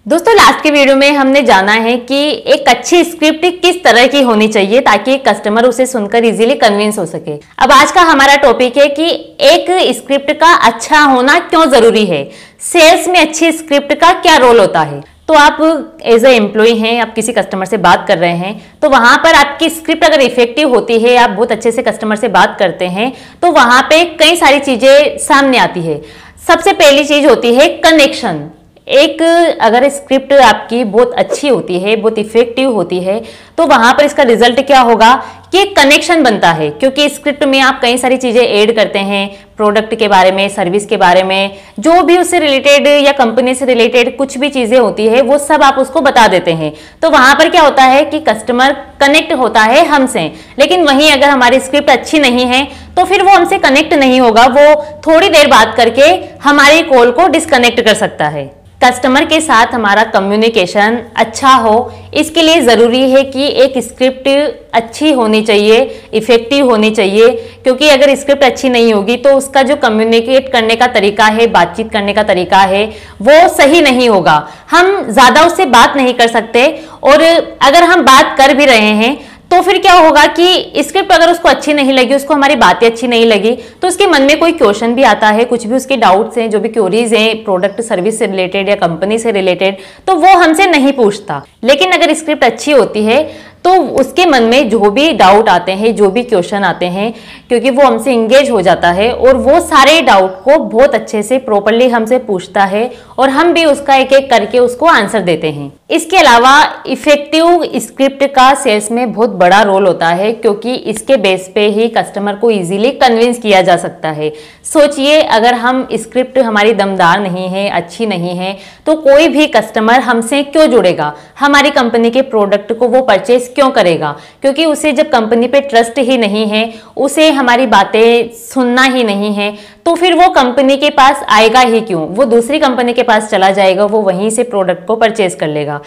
दोस्तों लास्ट के वीडियो में हमने जाना है कि एक अच्छी स्क्रिप्ट किस तरह की होनी चाहिए ताकि कस्टमर उसे सुनकर इजीली कन्विंस हो सके। अब आज का हमारा टॉपिक है कि एक स्क्रिप्ट का अच्छा होना क्यों जरूरी है, सेल्स में अच्छी स्क्रिप्ट का क्या रोल होता है। तो आप एज ए एम्प्लॉय हैं, आप किसी कस्टमर से बात कर रहे हैं, तो वहां पर आपकी स्क्रिप्ट अगर इफेक्टिव होती है, आप बहुत अच्छे से कस्टमर से बात करते हैं, तो वहां पे कई सारी चीजें सामने आती है। सबसे पहली चीज होती है कनेक्शन। एक अगर स्क्रिप्ट आपकी बहुत अच्छी होती है, बहुत इफेक्टिव होती है, तो वहां पर इसका रिजल्ट क्या होगा कि कनेक्शन बनता है, क्योंकि स्क्रिप्ट में आप कई सारी चीजें ऐड करते हैं, प्रोडक्ट के बारे में, सर्विस के बारे में, जो भी उससे रिलेटेड या कंपनी से रिलेटेड कुछ भी चीजें होती है वो सब आप उसको बता देते हैं। तो वहां पर क्या होता है कि कस्टमर कनेक्ट होता है हमसे। लेकिन वहीं अगर हमारी स्क्रिप्ट अच्छी नहीं है तो फिर वो हमसे कनेक्ट नहीं होगा, वो थोड़ी देर बात करके हमारी कॉल को डिस्कनेक्ट कर सकता है। कस्टमर के साथ हमारा कम्युनिकेशन अच्छा हो, इसके लिए ज़रूरी है कि एक स्क्रिप्ट अच्छी होनी चाहिए, इफेक्टिव होनी चाहिए, क्योंकि अगर स्क्रिप्ट अच्छी नहीं होगी तो उसका जो कम्युनिकेट करने का तरीका है, बातचीत करने का तरीका है, वो सही नहीं होगा। हम ज़्यादा उससे बात नहीं कर सकते, और अगर हम बात कर भी रहे हैं तो फिर क्या होगा कि स्क्रिप्ट अगर उसको अच्छी नहीं लगी, उसको हमारी बातें अच्छी नहीं लगी, तो उसके मन में कोई क्वेश्चन भी आता है, कुछ भी उसके डाउट्स हैं, जो भी क्वेरीज हैं प्रोडक्ट सर्विस से रिलेटेड या कंपनी से रिलेटेड, तो वो हमसे नहीं पूछता। लेकिन अगर स्क्रिप्ट अच्छी होती है तो उसके मन में जो भी डाउट आते हैं, जो भी क्वेश्चन आते हैं, क्योंकि वो हमसे इंगेज हो जाता है और वो सारे डाउट को बहुत अच्छे से प्रॉपरली हमसे पूछता है, और हम भी उसका एक एक करके उसको आंसर देते हैं। इसके अलावा इफेक्टिव स्क्रिप्ट का सेल्स में बहुत बड़ा रोल होता है, क्योंकि इसके बेस पे ही कस्टमर को इजीली कन्विंस किया जा सकता है। सोचिए, अगर हम स्क्रिप्ट हमारी दमदार नहीं है, अच्छी नहीं है, तो कोई भी कस्टमर हमसे क्यों जुड़ेगा, हमारी कंपनी के प्रोडक्ट को वो परचेज क्यों करेगा? क्योंकि उसे जब कंपनी पे ट्रस्ट ही नहीं है, उसे हमारी बातें सुनना ही नहीं है, तो फिर वो कंपनी के पास आएगा ही क्यों? वो दूसरी कंपनी के पास चला जाएगा, वो वहीं से प्रोडक्ट को परचेज कर लेगा।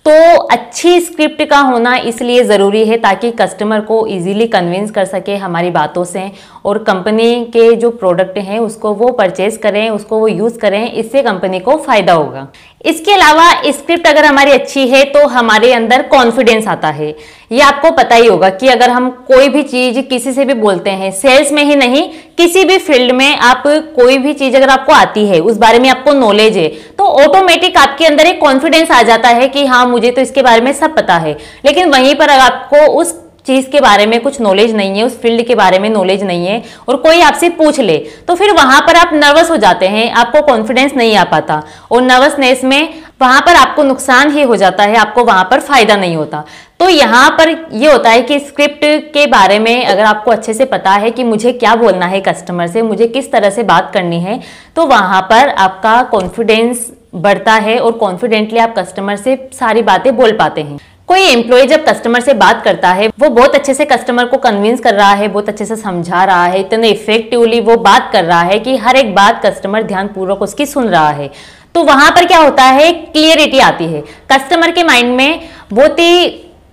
तो अच्छी स्क्रिप्ट का होना इसलिए ज़रूरी है ताकि कस्टमर को इजीली कन्विंस कर सके हमारी बातों से, और कंपनी के जो प्रोडक्ट हैं उसको वो परचेज करें, उसको वो यूज़ करें, इससे कंपनी को फ़ायदा होगा। इसके अलावा स्क्रिप्ट अगर हमारी अच्छी है तो हमारे अंदर कॉन्फिडेंस आता है। ये आपको पता ही होगा कि अगर हम कोई भी चीज़ किसी से भी बोलते हैं, सेल्स में ही नहीं, किसी भी फील्ड में आप कोई भी चीज़ अगर आपको आती है, उस बारे में आपको नॉलेज है, तो ऑटोमेटिक आपके अंदर एक कॉन्फिडेंस आ जाता है कि हाँ, मुझे तो इसके बारे में सब पता है। लेकिन वहीं पर अगर आपको उस चीज के बारे में कुछ नॉलेज नहीं है, उस फील्ड के बारे में नॉलेज नहीं है, और कोई आपसे पूछ ले, तो फिर वहां पर आप नर्वस हो जाते हैं, आपको कॉन्फिडेंस नहीं आ पाता, और नर्वसनेस में वहां पर आपको नुकसान ही हो जाता है, आपको वहां पर फायदा नहीं होता। तो यहाँ पर ये होता है कि स्क्रिप्ट के बारे में अगर आपको अच्छे से पता है कि मुझे क्या बोलना है कस्टमर से, मुझे किस तरह से बात करनी है, तो वहां पर आपका कॉन्फिडेंस बढ़ता है और कॉन्फिडेंटली आप कस्टमर से सारी बातें बोल पाते हैं। कोई एम्प्लॉय जब कस्टमर से बात करता है, वो बहुत अच्छे से कस्टमर को कन्विंस कर रहा है, बहुत अच्छे से समझा रहा है, इतने इफेक्टिवली वो बात कर रहा है कि हर एक बात कस्टमर ध्यानपूर्वक उसकी सुन रहा है, तो वहां पर क्या होता है, क्लियरिटी आती है। कस्टमर के माइंड में बहुत ही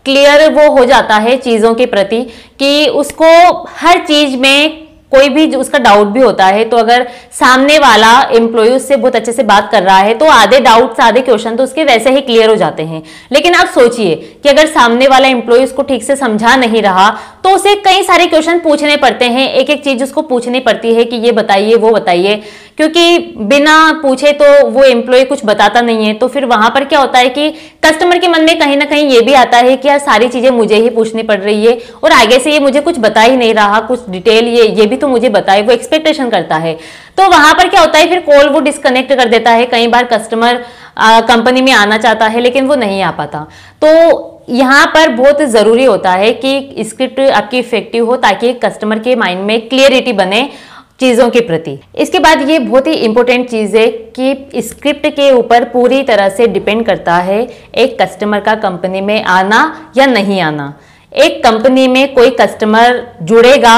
क्लियर वो हो जाता है चीज़ों के प्रति, कि उसको हर चीज़ में कोई भी उसका डाउट भी होता है, तो अगर सामने वाला एम्प्लॉय उससे बहुत अच्छे से बात कर रहा है तो आधे डाउट्स, आधे क्वेश्चन तो उसके वैसे ही क्लियर हो जाते हैं। लेकिन आप सोचिए कि अगर सामने वाला एम्प्लॉय उसको ठीक से समझा नहीं रहा, तो उसे कई सारे क्वेश्चन पूछने पड़ते हैं, एक एक चीज उसको पूछनी पड़ती है कि ये बताइए, वो बताइए, क्योंकि बिना पूछे तो वो एम्प्लॉय कुछ बताता नहीं है। तो फिर वहां पर क्या होता है कि कस्टमर के मन में कहीं ना कहीं ये भी आता है कि यार सारी चीजें मुझे ही पूछनी पड़ रही है, और आगे से ये मुझे कुछ बता ही नहीं रहा, कुछ डिटेल ये भी तो मुझे बताए, वो एक्सपेक्टेशन करता है। तो वहां पर क्या होता है, फिर कॉल वो डिस्कनेक्ट कर देता है। कई बार कस्टमर कंपनी में आना चाहता है लेकिन वो नहीं आ पाता। तो यहाँ पर बहुत जरूरी होता है कि स्क्रिप्ट आपकी इफेक्टिव हो, ताकि कस्टमर के माइंड में क्लियरिटी बने चीज़ों के प्रति। इसके बाद ये बहुत ही इंपॉर्टेंट चीज़ है कि स्क्रिप्ट के ऊपर पूरी तरह से डिपेंड करता है एक कस्टमर का कंपनी में आना या नहीं आना। एक कंपनी में कोई कस्टमर जुड़ेगा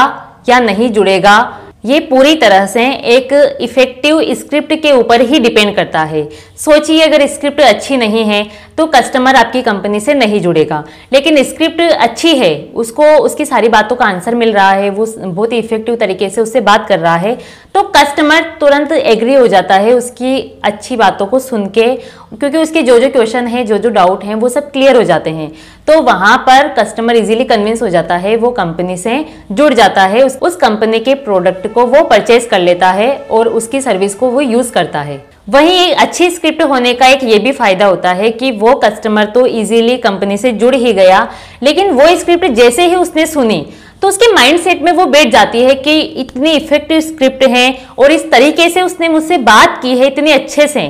या नहीं जुड़ेगा, ये पूरी तरह से एक इफेक्टिव स्क्रिप्ट के ऊपर ही डिपेंड करता है। सोचिए अगर स्क्रिप्ट अच्छी नहीं है तो कस्टमर आपकी कंपनी से नहीं जुड़ेगा, लेकिन स्क्रिप्ट अच्छी है, उसको उसकी सारी बातों का आंसर मिल रहा है, वो बहुत ही इफेक्टिव तरीके से उससे बात कर रहा है, तो कस्टमर तुरंत एग्री हो जाता है उसकी अच्छी बातों को सुन के, क्योंकि उसके जो जो क्वेश्चन है, जो जो डाउट हैं वो सब क्लियर हो जाते हैं। तो वहां पर कस्टमर इजीली कन्विंस हो जाता है, वो कंपनी से जुड़ जाता है, उस कंपनी के प्रोडक्ट को वो परचेज कर लेता है और उसकी सर्विस को वो यूज करता है। वहीं एक अच्छी स्क्रिप्ट होने का एक ये भी फायदा होता है कि वो कस्टमर तो इजीली कंपनी से जुड़ ही गया, लेकिन वो स्क्रिप्ट जैसे ही उसने सुनी तो उसके माइंडसेट में वो बैठ जाती है कि इतनी इफेक्टिव स्क्रिप्ट है और इस तरीके से उसने मुझसे बात की है इतने अच्छे से,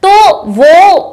तो वो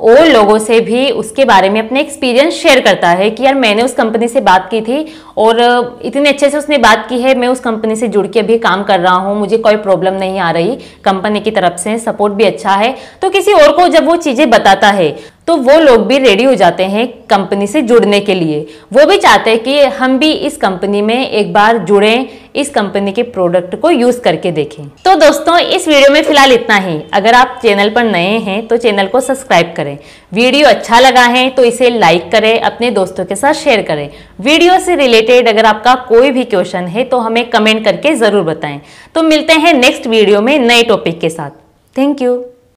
और लोगों से भी उसके बारे में अपने एक्सपीरियंस शेयर करता है कि यार मैंने उस कंपनी से बात की थी और इतने अच्छे से उसने बात की है, मैं उस कंपनी से जुड़ के अभी काम कर रहा हूँ, मुझे कोई प्रॉब्लम नहीं आ रही, कंपनी की तरफ से सपोर्ट भी अच्छा है। तो किसी और को जब वो चीजें बताता है तो वो लोग भी रेडी हो जाते हैं कंपनी से जुड़ने के लिए, वो भी चाहते हैं कि हम भी इस कंपनी में एक बार जुड़ें, इस कंपनी के प्रोडक्ट को यूज करके देखें। तो दोस्तों इस वीडियो में फिलहाल इतना ही। अगर आप चैनल पर नए हैं तो चैनल को सब्सक्राइब करें, वीडियो अच्छा लगा है तो इसे लाइक करें, अपने दोस्तों के साथ शेयर करें। वीडियो से रिलेटेड अगर आपका कोई भी क्वेश्चन है तो हमें कमेंट करके जरूर बताएं। तो मिलते हैं नेक्स्ट वीडियो में नए टॉपिक के साथ। Thank you.